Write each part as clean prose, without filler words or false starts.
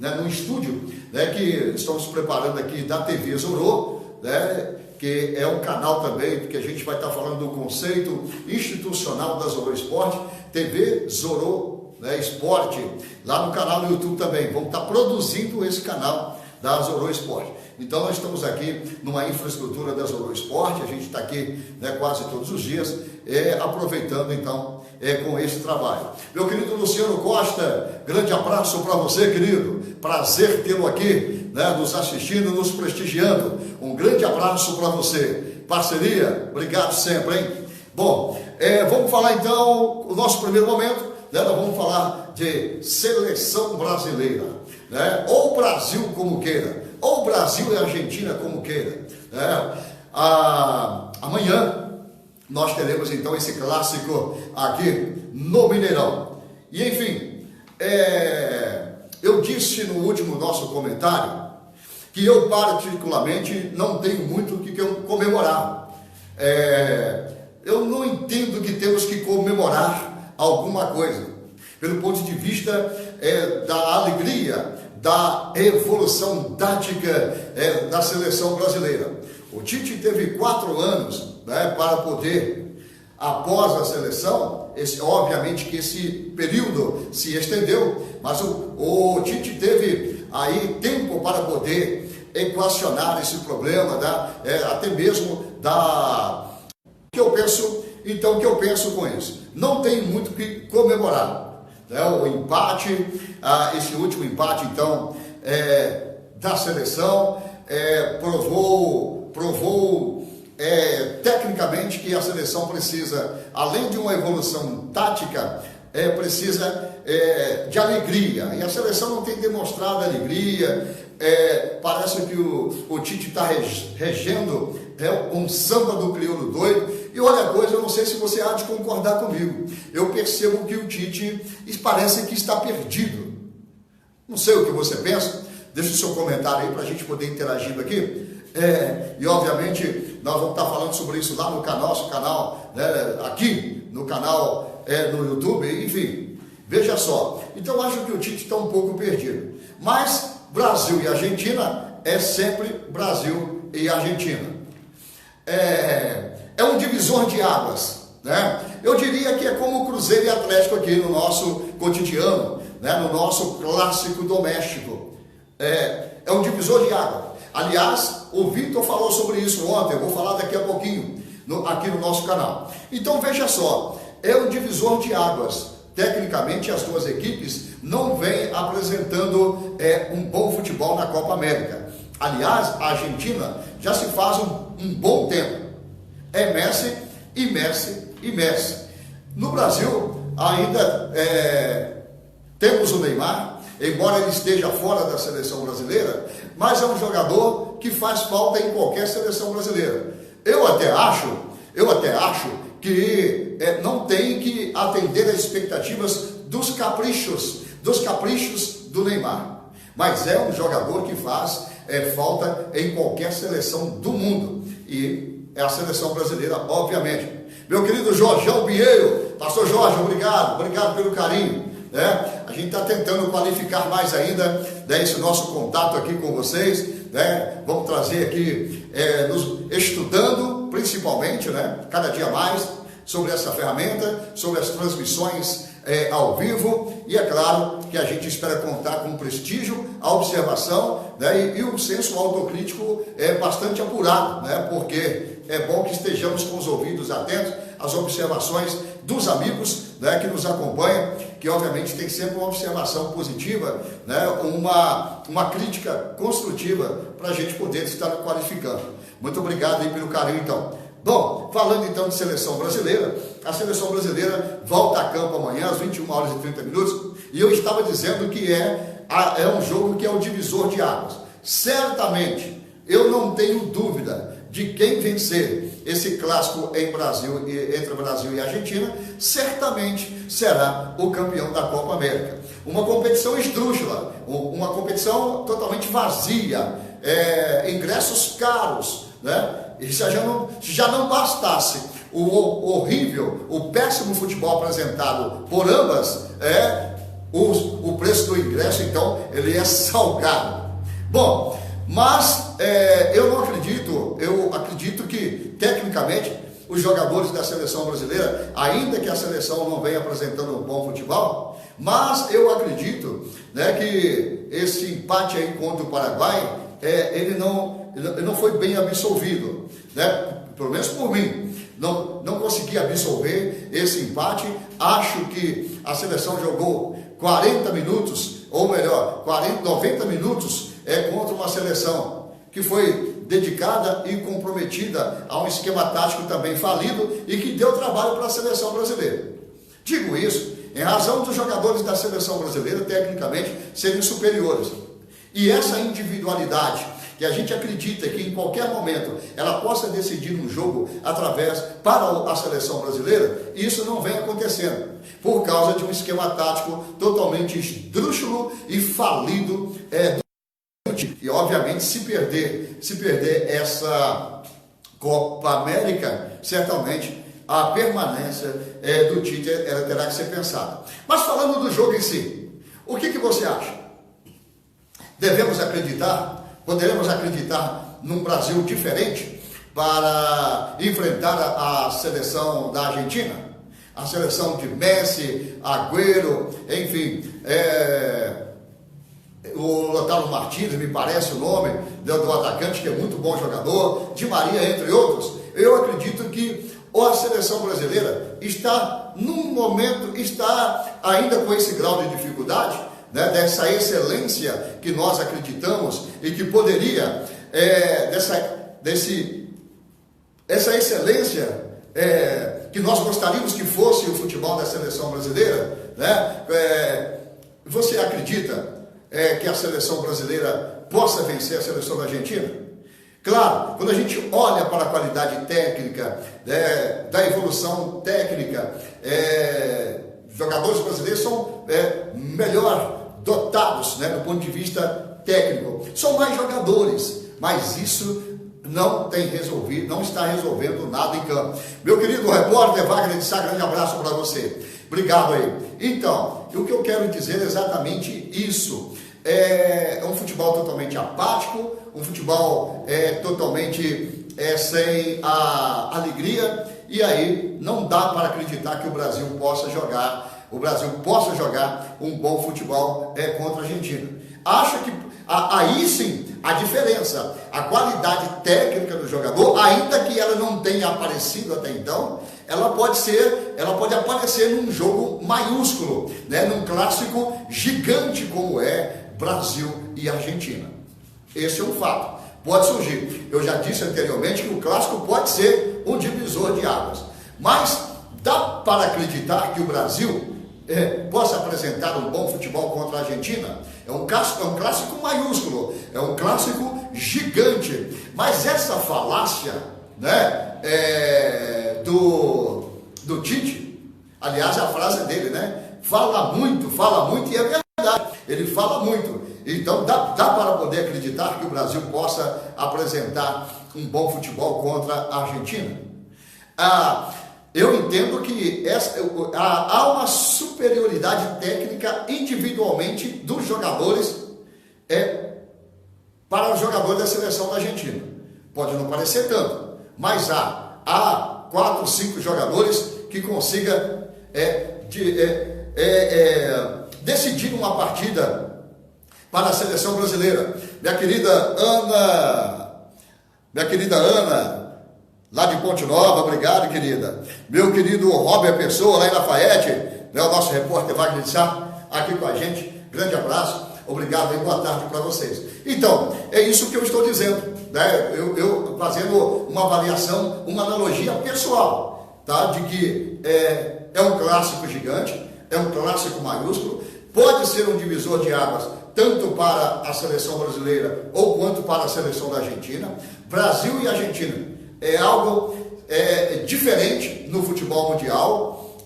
né, no estúdio, né, que estamos preparando aqui da TV Zorô, né, que é um canal também, que a gente vai estar falando do conceito institucional da Zorô Esporte, TV Zorô, né, Esporte, lá no canal do YouTube também. Vamos estar produzindo esse canal da Zorô Esporte. Então nós estamos aqui numa infraestrutura da Zorô Esporte, a gente está aqui, né, quase todos os dias, aproveitando então com esse trabalho. Meu querido Luciano Costa, grande abraço para você, querido. Prazer tê-lo aqui, né, nos assistindo, nos prestigiando. Um grande abraço para você. Parceria, obrigado sempre, hein? Bom, vamos falar então, o nosso primeiro momento, né, nós vamos falar de seleção brasileira, né, ou Brasil como queira, ou Brasil e Argentina como queira, né? Amanhã nós teremos então esse clássico aqui no Mineirão. E enfim, eu disse no último nosso comentário que eu particularmente não tenho muito o que comemorar. Eu não entendo que temos que comemorar alguma coisa, pelo ponto de vista da alegria, da evolução tática da seleção brasileira. O Tite teve 4 anos, né, para poder, após a seleção, obviamente que esse período se estendeu, mas o Tite teve aí tempo para poder equacionar esse problema, até mesmo que eu penso com isso. Não tem muito o que comemorar, né? O empate, esse último empate então da seleção provou tecnicamente que a seleção precisa, além de uma evolução tática, precisa de alegria, e a seleção não tem demonstrado alegria. Parece que o Tite está regendo um samba do crioulo doido. E olha a coisa, eu não sei se você há de concordar comigo, eu percebo que o Tite parece que está perdido. Não sei o que você pensa, deixa o seu comentário aí para a gente poder interagir aqui. E obviamente nós vamos estar falando sobre isso lá no nosso canal, né, aqui no canal no YouTube, enfim, veja só. Então acho que o Tite está um pouco perdido, mas Brasil e Argentina é sempre Brasil e Argentina. É um divisor de águas, né? Eu diria que é como o Cruzeiro e Atlético aqui no nosso cotidiano, né, no nosso clássico doméstico. É um divisor de água. Aliás, o Vitor falou sobre isso ontem, eu vou falar daqui a pouquinho aqui no nosso canal. Então veja só, é um divisor de águas. Tecnicamente as duas equipes não vêm apresentando um bom futebol na Copa América. Aliás, a Argentina já se faz um bom tempo. Messi e Messi e Messi. No Brasil ainda temos o Neymar, embora ele esteja fora da seleção brasileira, mas é um jogador que faz falta em qualquer seleção brasileira. Eu até acho que não tem que atender às expectativas dos caprichos do Neymar, mas é um jogador que faz falta em qualquer seleção do mundo, e é a seleção brasileira, obviamente. Meu querido Jorjão Pinheiro, pastor Jorge, obrigado pelo carinho. A gente está tentando qualificar mais ainda, né, esse nosso contato aqui com vocês, né? Vamos trazer aqui, nos estudando principalmente, né, cada dia mais sobre essa ferramenta, sobre as transmissões ao vivo, e é claro que a gente espera contar com o prestígio, a observação, né, e o senso autocrítico bastante apurado, né, porque é bom que estejamos com os ouvidos atentos às observações dos amigos, né, que nos acompanham, que obviamente tem sempre uma observação positiva, né, uma crítica construtiva para a gente poder estar qualificando. Muito obrigado aí pelo carinho então. Bom, falando então de seleção brasileira, a seleção brasileira volta a campo amanhã às 21h30, e eu estava dizendo que é um jogo que é o divisor de águas. Certamente, eu não tenho dúvida de quem vencer esse clássico entre Brasil e Argentina, certamente será o campeão da Copa América. Uma competição esdrúxula, uma competição totalmente vazia, ingressos caros, né? E se já não bastasse o horrível, o péssimo futebol apresentado por ambas, o preço do ingresso, então, ele é salgado. Bom, mas eu acredito que, tecnicamente, os jogadores da seleção brasileira, ainda que a seleção não venha apresentando um bom futebol, mas eu acredito, né, que esse empate aí contra o Paraguai, ele não foi bem absolvido, né? Pelo menos por mim. Não consegui absolver esse empate. Acho que a seleção jogou 40 minutos, ou melhor, 90 minutos contra uma seleção que foi dedicada e comprometida a um esquema tático também falido e que deu trabalho para a seleção brasileira. Digo isso em razão dos jogadores da seleção brasileira, tecnicamente, serem superiores. E essa individualidade, que a gente acredita que em qualquer momento ela possa decidir um jogo para a seleção brasileira, isso não vem acontecendo, por causa de um esquema tático totalmente esdrúxulo e falido. E obviamente, se perder essa Copa América, certamente a permanência do Tite ela terá que ser pensada. Mas falando do jogo em si, o que você acha? Poderemos acreditar num Brasil diferente para enfrentar a seleção da Argentina? A seleção de Messi, Agüero, enfim, o Lautaro Martínez, me parece o nome do atacante, que é muito bom jogador, Di Maria, entre outros. Eu acredito que a seleção brasileira está ainda com esse grau de dificuldade, né, dessa excelência que nós acreditamos e que poderia, essa excelência que nós gostaríamos que fosse o futebol da seleção brasileira, né? Você acredita que a seleção brasileira possa vencer a seleção da Argentina? Claro, quando a gente olha para a qualidade técnica, da evolução técnica, jogadores brasileiros são melhor dotados, né, do ponto de vista técnico. São mais jogadores, mas isso não está resolvendo nada em campo. Meu querido repórter Wagner de Sá, grande abraço para você. Obrigado aí. Então, o que eu quero dizer é exatamente isso. É um futebol totalmente apático, um futebol totalmente sem a alegria, e aí não dá para acreditar que o Brasil possa jogar um bom futebol contra a Argentina. Acho que aí sim a diferença, a qualidade técnica do jogador, ainda que ela não tenha aparecido até então, ela pode aparecer num jogo maiúsculo, né, num clássico gigante como é Brasil e Argentina. Esse é um fato. Pode surgir. Eu já disse anteriormente que o clássico pode ser um divisor de águas. Mas dá para acreditar que o Brasil possa apresentar um bom futebol contra a Argentina? É um clássico maiúsculo, é um clássico gigante. Mas essa falácia, né, do Tite, aliás, a frase dele, né? Fala muito, e é verdade. Ele fala muito. Então dá para poder acreditar que o Brasil possa apresentar um bom futebol contra a Argentina? Eu entendo que há uma superioridade técnica individualmente dos jogadores para os jogadores da seleção da Argentina. Pode não parecer tanto, mas há 4, 5 jogadores que consigam decidir uma partida para a seleção brasileira. Minha querida Ana, lá de Ponte Nova, obrigado, querida. Meu querido Robert Pessoa, lá em Lafayette, né, o nosso repórter Wagner de Sá, aqui com a gente. Grande abraço, obrigado e boa tarde para vocês. Então, é isso que eu estou dizendo, né? Eu fazendo uma avaliação, uma analogia pessoal, tá? De que é um clássico gigante, é um clássico maiúsculo, pode ser um divisor de águas tanto para a seleção brasileira ou quanto para a seleção da Argentina. Brasil e Argentina é algo diferente no futebol mundial.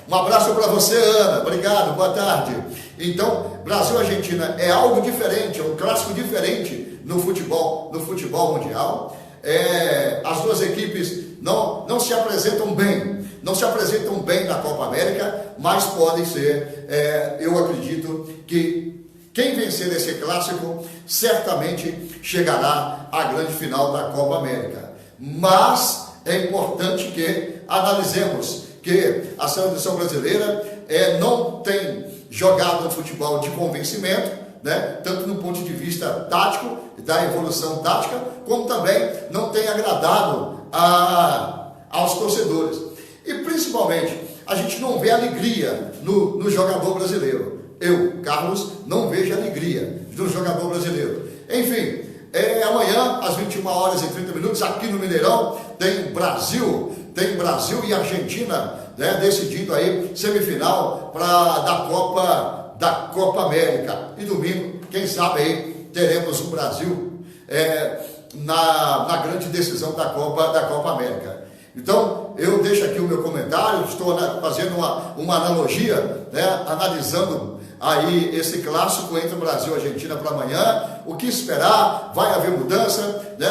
Um abraço para você, Ana, obrigado, boa tarde. Então, Brasil e Argentina é algo diferente, é um clássico diferente no futebol mundial. As duas equipes não se apresentam bem, não se apresentam bem na Copa América, mas podem ser, eu acredito que quem vencer esse clássico certamente chegará à grande final da Copa América. Mas é importante que analisemos que a seleção brasileira não tem jogado no futebol de convencimento, né? Tanto no ponto de vista tático, da evolução tática, como também não tem agradado aos torcedores. E principalmente, a gente não vê alegria no jogador brasileiro. Eu, Carlos, não vejo alegria no jogador brasileiro. Enfim, amanhã, às 21h30, aqui no Mineirão, tem Brasil e Argentina, né, decidindo aí semifinal da Copa América. E domingo, quem sabe aí, teremos o Brasil na grande decisão da Copa América. Então, eu deixo aqui o meu comentário, estou fazendo uma analogia, né, analisando aí esse clássico entre o Brasil e a Argentina para amanhã, o que esperar, vai haver mudança, né,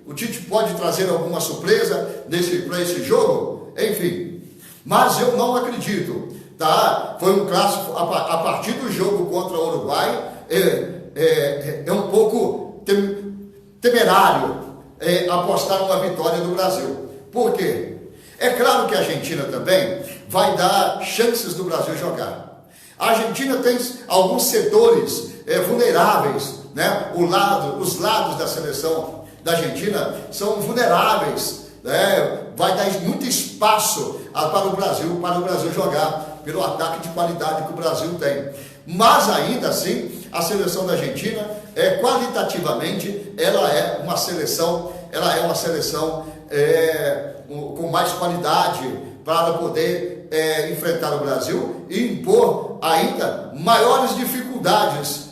o Tite pode trazer alguma surpresa para esse jogo, enfim, mas eu não acredito, tá? Foi um clássico, a partir do jogo contra o Uruguai, é um pouco temerário apostar numa vitória do Brasil. Por quê? É claro que a Argentina também vai dar chances do Brasil jogar. A Argentina tem alguns setores vulneráveis, né? Os lados da seleção da Argentina são vulneráveis, né? Vai dar muito espaço para o Brasil jogar, pelo ataque de qualidade que o Brasil tem. Mas ainda assim, a seleção da Argentina, qualitativamente, ela é uma seleção com mais qualidade para poder enfrentar o Brasil e impor ainda maiores dificuldades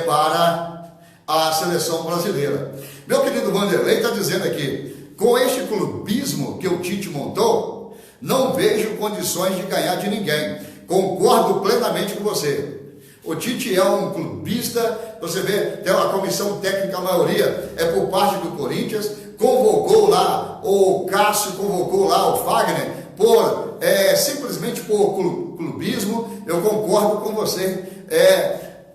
para a seleção brasileira. Meu querido Vanderlei está dizendo aqui, com este clubismo que o Tite montou, não vejo condições de ganhar de ninguém. Concordo plenamente com você. O Tite é um clubista, você vê, tem uma comissão técnica, a maioria é por parte do Corinthians, convocou lá o Cássio, convocou lá o Fagner, simplesmente por clubismo. Eu concordo com você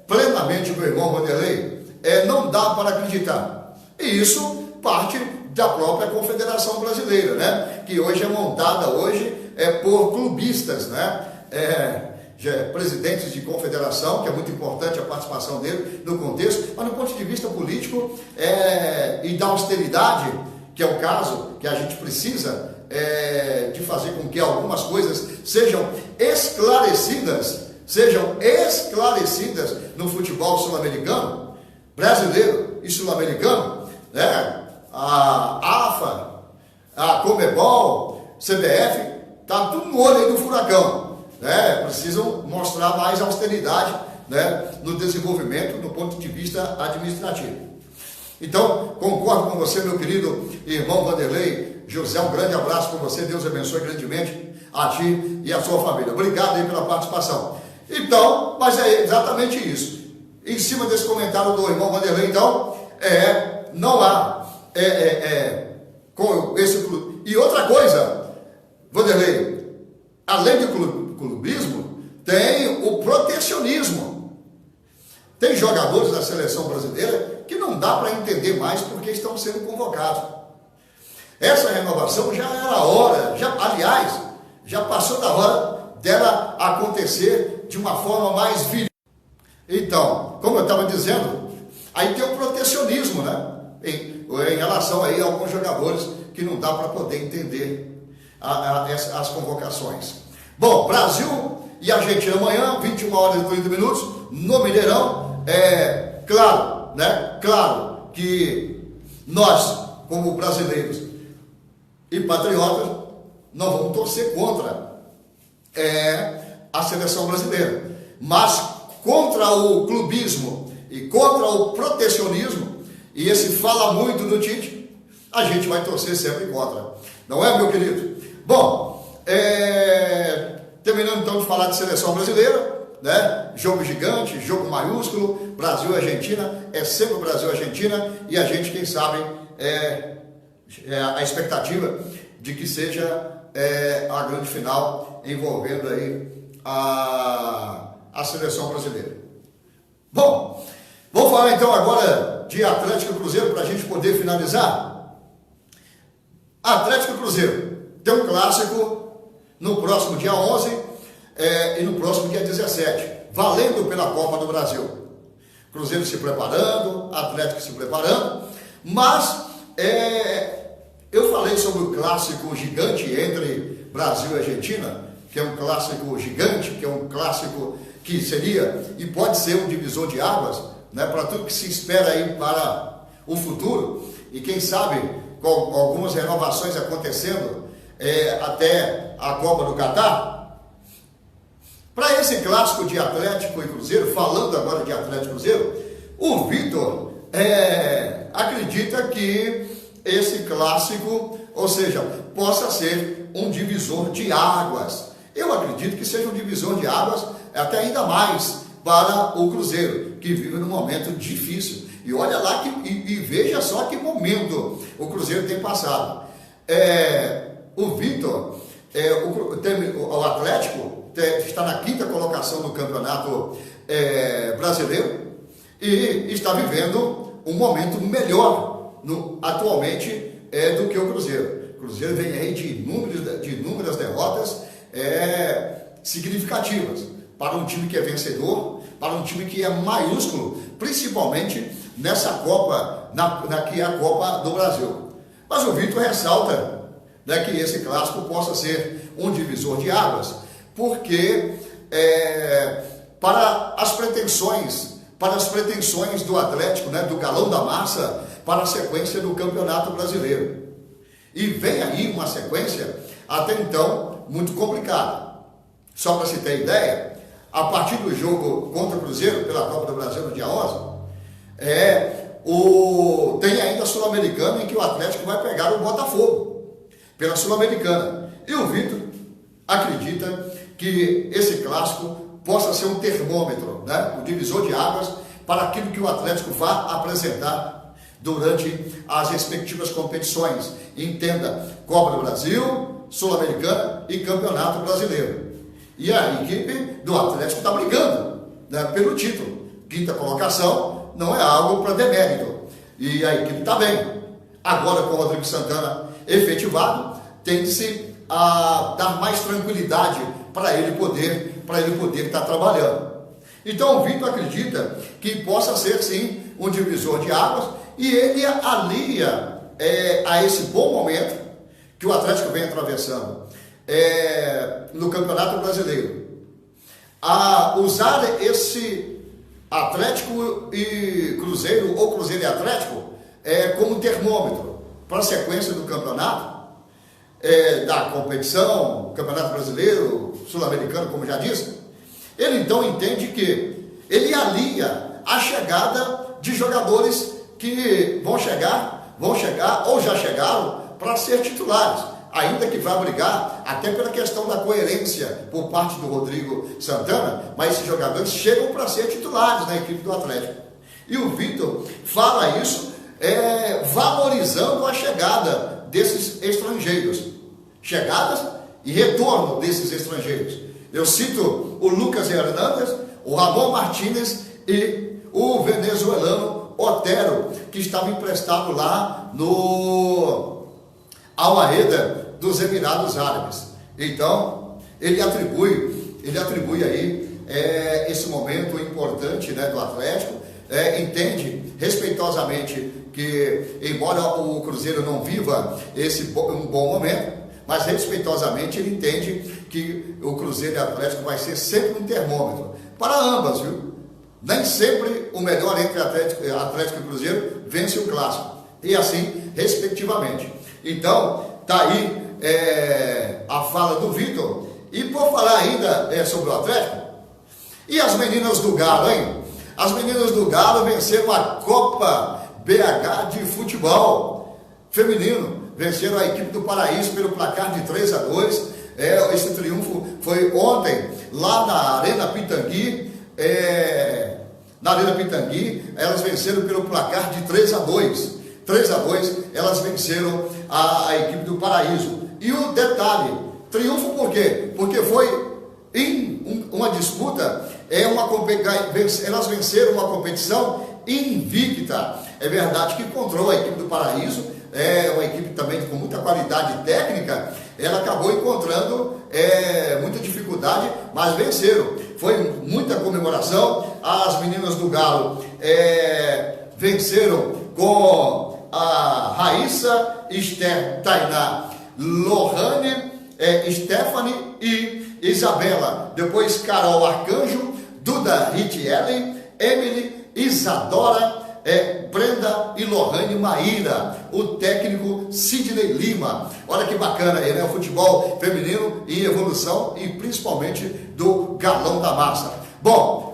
plenamente, meu irmão Vanderlei, não dá para acreditar. E isso parte da própria Confederação Brasileira, né? Que hoje é montada por clubistas, né? Presidentes de confederação, que é muito importante a participação dele no contexto, mas no ponto de vista político e da austeridade, que é o caso que a gente precisa de fazer com que algumas coisas sejam esclarecidas no futebol sul-americano, brasileiro e sul-americano, né? A AFA, a Conmebol, CBF, tá tudo no olho aí do furacão. Precisam mostrar mais austeridade, né, no desenvolvimento do ponto de vista administrativo. Então, concordo com você, meu querido irmão Vanderlei. José, um grande abraço para você, Deus abençoe grandemente a ti e a sua família. Obrigado aí pela participação. Então, mas é exatamente isso. Em cima desse comentário do irmão Vanderlei, então, não há com esse clube. E outra coisa, Vanderlei, além do clubismo, tem o protecionismo. Tem jogadores da seleção brasileira que não dá para entender mais porque estão sendo convocados. Essa renovação já era hora, aliás, já passou da hora dela acontecer de uma forma mais viril. Então, como eu estava dizendo, aí tem o protecionismo, né? Em relação aí a alguns jogadores que não dá para poder entender as convocações. Bom, Brasil e Argentina amanhã, 21h30, no Mineirão. Claro, né? Claro que nós, como brasileiros e patriotas, não vamos torcer contra a seleção brasileira. Mas contra o clubismo e contra o protecionismo, e esse fala muito do Tite, a gente vai torcer sempre contra. Não é, meu querido? Bom, terminando então de falar de seleção brasileira, né? Jogo gigante, jogo maiúsculo, Brasil e Argentina, é sempre Brasil e Argentina, e a gente, quem sabe, a expectativa de que seja a grande final envolvendo aí a seleção brasileira. Bom, vamos falar então agora de Atlético e Cruzeiro para a gente poder finalizar. Atlético e Cruzeiro tem um clássico no próximo dia 11 e no próximo dia 17, valendo pela Copa do Brasil. Cruzeiro se preparando, Atlético se preparando, mas eu falei sobre o clássico gigante entre Brasil e Argentina, que é um clássico gigante, que é um clássico que seria e pode ser um divisor de águas, né, para tudo que se espera aí para o futuro, e quem sabe com algumas renovações acontecendo até a Copa do Catar. Para esse clássico de Atlético e Cruzeiro, falando agora de Atlético e Cruzeiro, o Vitor acredita que esse clássico, ou seja, possa ser um divisor de águas. Eu acredito que seja um divisor de águas até ainda mais para o Cruzeiro, que vive num momento difícil. E olha lá, e veja só que momento o Cruzeiro tem passado. O Vitor, o Atlético está na 5ª colocação no Campeonato Brasileiro e está vivendo um momento melhor atualmente do que o Cruzeiro. O Cruzeiro vem aí de inúmeras derrotas significativas para um time que é vencedor, para um time que é maiúsculo, principalmente nessa Copa, que é a Copa do Brasil. Mas o Vitor ressalta, né, que esse clássico possa ser um divisor de águas, porque para as pretensões do Atlético, né, do galão da massa, para a sequência do Campeonato Brasileiro. E vem aí uma sequência, até então, muito complicada. Só para se ter ideia, a partir do jogo contra o Cruzeiro, pela Copa do Brasil no dia 11, tem ainda a Sul-Americana, em que o Atlético vai pegar o Botafogo, pela Sul-Americana. E o Vitor acredita que esse clássico possa ser um termômetro, né, um divisor de águas para aquilo que o Atlético vai apresentar durante as respectivas competições. Entenda, Copa do Brasil, Sul-Americana e Campeonato Brasileiro. E a equipe do Atlético está brigando, né, pelo título. 5ª colocação não é algo para demérito. E a equipe está bem. Agora, com o Rodrigo Santana efetivado, tem-se a dar mais tranquilidade para ele poder estar trabalhando. Então, o Vitor acredita que possa ser, sim, um divisor de águas, e ele alia a esse bom momento que o Atlético vem atravessando no Campeonato Brasileiro, a usar esse Atlético e Cruzeiro, ou Cruzeiro e Atlético, como termômetro para a sequência do campeonato, da competição, Campeonato Brasileiro, Sul-Americano, como já disse. Ele então entende que ele alia a chegada de jogadores que vão chegar ou já chegaram para ser titulares, ainda que vá brigar até pela questão da coerência por parte do Rodrigo Santana, mas esses jogadores chegam para ser titulares na equipe do Atlético. E o Vitor fala isso valorizando a chegada desses estrangeiros, chegadas e retorno desses estrangeiros. Eu cito o Lucas Hernandes, o Ramon Martínez e o venezuelano Otero, que estava emprestado lá no Al-Aeda dos Emirados Árabes. Então, ele atribui aí esse momento importante, né, do Atlético, entende respeitosamente que, embora o Cruzeiro não viva um bom momento, mas respeitosamente ele entende que o Cruzeiro e o Atlético vai ser sempre um termômetro para ambas, viu? Nem sempre o melhor entre Atlético e Cruzeiro vence o clássico, e assim respectivamente. Então, tá aí a fala do Vitor. E por falar ainda sobre o Atlético, e as meninas do Galo, hein? As meninas do Galo venceram a Copa BH de futebol feminino, venceram a equipe do Paraíso pelo placar de 3-2. Esse triunfo foi ontem lá na Arena Pitangui. Na Arena Pitangui, elas venceram pelo placar de 3-2. 3-2, elas venceram a equipe do Paraíso. E o detalhe, triunfo por quê? Porque foi em uma disputa, elas venceram uma competição invicta. É verdade que encontrou a equipe do Paraíso, uma equipe também com muita qualidade técnica, ela acabou encontrando muita dificuldade, mas venceram. Foi muita comemoração. As meninas do Galo venceram com a Raíssa, Esther, Tainá, Lohane, Stephanie e Isabela. Depois Carol Arcanjo, Duda Ritiele, Emily, Isadora, Brenda e Lohane Maíra, o técnico Sidney Lima. Olha que bacana aí, né? O futebol feminino em evolução e principalmente do Galão da Massa. Bom,